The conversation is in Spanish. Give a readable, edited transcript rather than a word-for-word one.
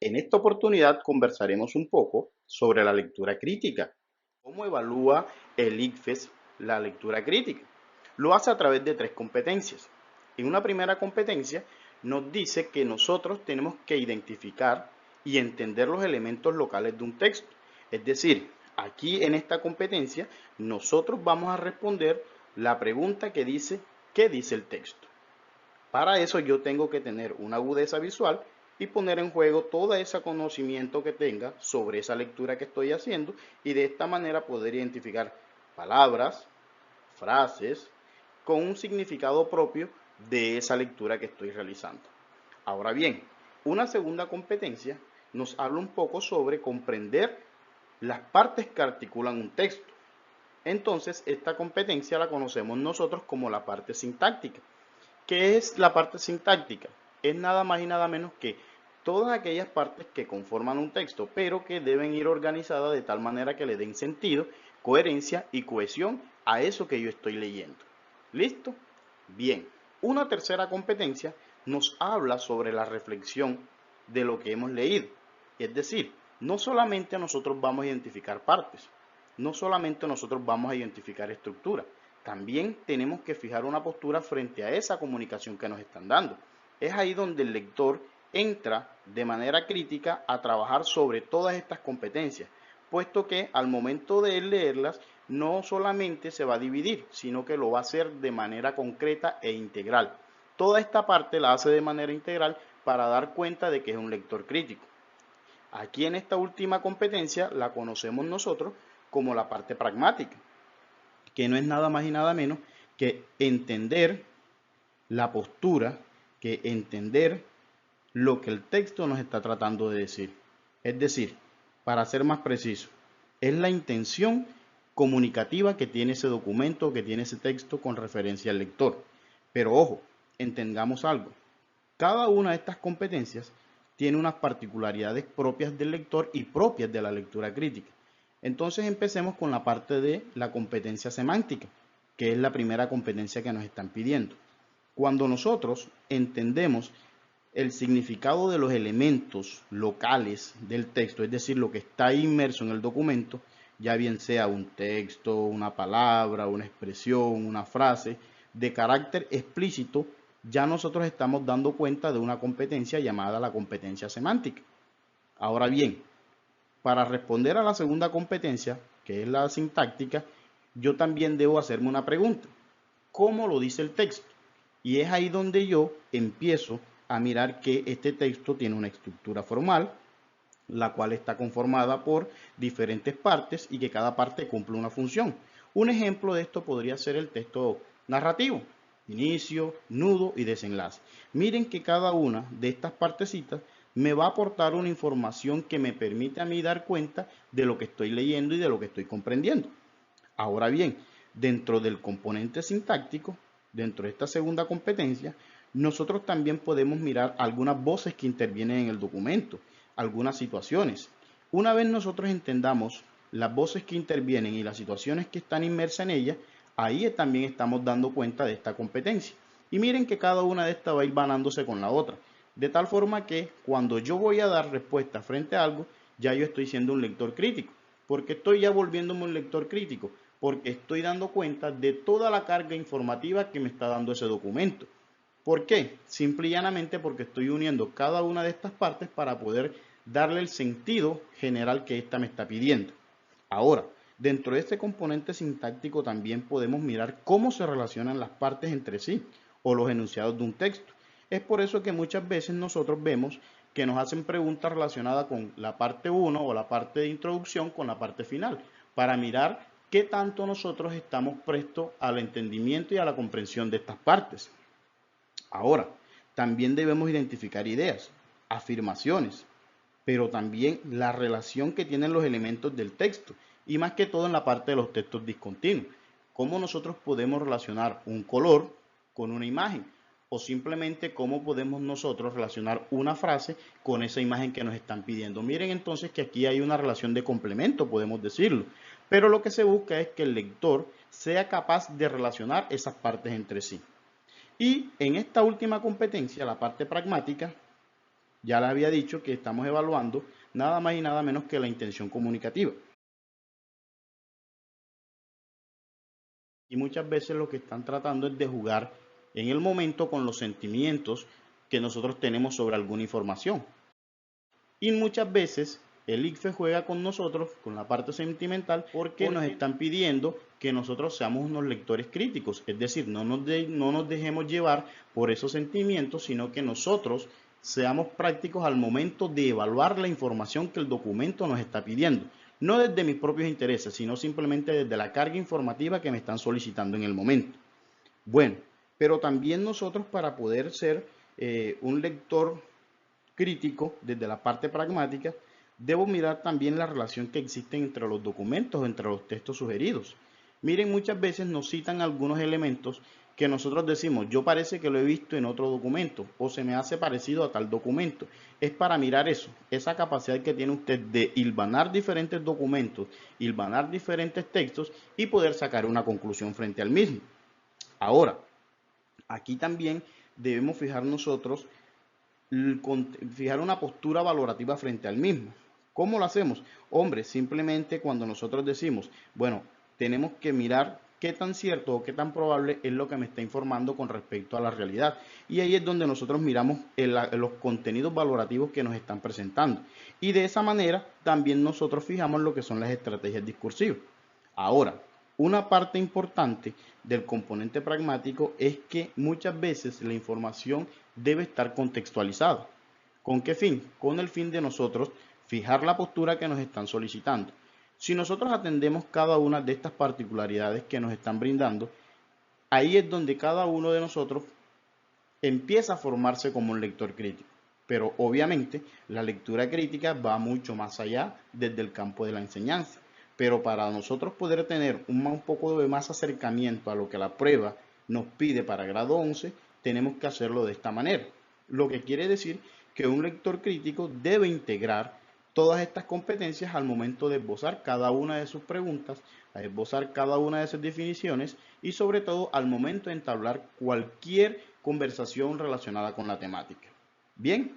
En esta oportunidad conversaremos un poco sobre la lectura crítica. ¿Cómo evalúa el ICFES la lectura crítica? Lo hace a través de tres competencias. En una primera competencia nos dice que nosotros tenemos que identificar y entender los elementos locales de un texto. Es decir, aquí en esta competencia nosotros vamos a responder la pregunta que dice ¿qué dice el texto? Para eso yo tengo que tener una agudeza visual y poner en juego todo ese conocimiento que tenga sobre esa lectura que estoy haciendo y de esta manera poder identificar palabras, frases con un significado propio de esa lectura que estoy realizando. Ahora bien, una segunda competencia nos habla un poco sobre comprender las partes que articulan un texto. Entonces, esta competencia la conocemos nosotros como la parte sintáctica. ¿Qué es la parte sintáctica? Es nada más y nada menos que todas aquellas partes que conforman un texto, pero que deben ir organizadas de tal manera que le den sentido, coherencia y cohesión a eso que yo estoy leyendo. ¿Listo? Bien. Una tercera competencia nos habla sobre la reflexión de lo que hemos leído. Es decir, no solamente nosotros vamos a identificar partes, no solamente nosotros vamos a identificar estructura, también tenemos que fijar una postura frente a esa comunicación que nos están dando. Es ahí donde el lector entra de manera crítica a trabajar sobre todas estas competencias, puesto que al momento de leerlas no solamente se va a dividir, sino que lo va a hacer de manera concreta e integral. Toda esta parte la hace de manera integral para dar cuenta de que es un lector crítico. Aquí en esta última competencia la conocemos nosotros como la parte pragmática, que no es nada más y nada menos que entender la postura, que entender lo que el texto nos está tratando de decir. Es decir, para ser más preciso, es la intención comunicativa que tiene ese documento, que tiene ese texto con referencia al lector. Pero ojo, entendamos algo. Cada una de estas competencias tiene unas particularidades propias del lector y propias de la lectura crítica. Entonces empecemos con la parte de la competencia semántica, que es la primera competencia que nos están pidiendo. Cuando nosotros entendemos el significado de los elementos locales del texto, es decir, lo que está inmerso en el documento, ya bien sea un texto, una palabra, una expresión, una frase, de carácter explícito, ya nosotros estamos dando cuenta de una competencia llamada la competencia semántica. Ahora bien, para responder a la segunda competencia, que es la sintáctica, yo también debo hacerme una pregunta. ¿Cómo lo dice el texto? Y es ahí donde yo empiezo a mirar que este texto tiene una estructura formal, la cual está conformada por diferentes partes y que cada parte cumple una función. Un ejemplo de esto podría ser el texto narrativo, inicio, nudo y desenlace. Miren que cada una de estas partecitas me va a aportar una información que me permite a mí dar cuenta de lo que estoy leyendo y de lo que estoy comprendiendo. Ahora bien, dentro del componente sintáctico, dentro de esta segunda competencia, nosotros también podemos mirar algunas voces que intervienen en el documento, algunas situaciones. Una vez nosotros entendamos las voces que intervienen y las situaciones que están inmersas en ellas, ahí también estamos dando cuenta de esta competencia. Y miren que cada una de estas va a ir banándose con la otra. De tal forma que cuando yo voy a dar respuesta frente a algo, ya yo estoy siendo un lector crítico. Porque estoy ya volviéndome un lector crítico, porque estoy dando cuenta de toda la carga informativa que me está dando ese documento. ¿Por qué? Simple y llanamente porque estoy uniendo cada una de estas partes para poder darle el sentido general que ésta me está pidiendo. Ahora, dentro de este componente sintáctico también podemos mirar cómo se relacionan las partes entre sí o los enunciados de un texto. Es por eso que muchas veces nosotros vemos que nos hacen preguntas relacionadas con la parte 1 o la parte de introducción con la parte final, para mirar qué tanto nosotros estamos prestos al entendimiento y a la comprensión de estas partes. Ahora, también debemos identificar ideas, afirmaciones, pero también la relación que tienen los elementos del texto y más que todo en la parte de los textos discontinuos. Cómo nosotros podemos relacionar un color con una imagen o simplemente cómo podemos nosotros relacionar una frase con esa imagen que nos están pidiendo. Miren entonces que aquí hay una relación de complemento, podemos decirlo, pero lo que se busca es que el lector sea capaz de relacionar esas partes entre sí. Y en esta última competencia, la parte pragmática, Ya le había dicho que estamos evaluando nada más y nada menos que la intención comunicativa. Y muchas veces lo que están tratando es de jugar en el momento con los sentimientos que nosotros tenemos sobre alguna información. Y muchas veces el ICFES juega con nosotros, con la parte sentimental, porque nos están pidiendo que nosotros seamos unos lectores críticos. Es decir, no nos dejemos llevar por esos sentimientos, sino que nosotros seamos prácticos al momento de evaluar la información que el documento nos está pidiendo. No desde mis propios intereses, sino simplemente desde la carga informativa que me están solicitando en el momento. Bueno, pero también nosotros para poder ser un lector crítico desde la parte pragmática, debo mirar también la relación que existe entre los documentos, entre los textos sugeridos. Miren, muchas veces nos citan algunos elementos que nosotros decimos, yo parece que lo he visto en otro documento o se me hace parecido a tal documento. Es para mirar eso, esa capacidad que tiene usted de hilvanar diferentes documentos, hilvanar diferentes textos y poder sacar una conclusión frente al mismo. Ahora, aquí también debemos fijar nosotros fijar una postura valorativa frente al mismo. ¿Cómo lo hacemos? Hombre, simplemente cuando nosotros decimos, bueno, tenemos que mirar qué tan cierto o qué tan probable es lo que me está informando con respecto a la realidad. Y ahí es donde nosotros miramos los contenidos valorativos que nos están presentando. Y de esa manera también nosotros fijamos lo que son las estrategias discursivas. Ahora, una parte importante del componente pragmático es que muchas veces la información debe estar contextualizada. ¿Con qué fin? Con el fin de nosotros fijar la postura que nos están solicitando. Si nosotros atendemos cada una de estas particularidades que nos están brindando, ahí es donde cada uno de nosotros empieza a formarse como un lector crítico. Pero obviamente la lectura crítica va mucho más allá desde el campo de la enseñanza. Pero para nosotros poder tener un poco de más acercamiento a lo que la prueba nos pide para grado 11, tenemos que hacerlo de esta manera. Lo que quiere decir que un lector crítico debe integrar todas estas competencias al momento de esbozar cada una de sus preguntas, a esbozar cada una de sus definiciones y sobre todo al momento de entablar cualquier conversación relacionada con la temática. Bien,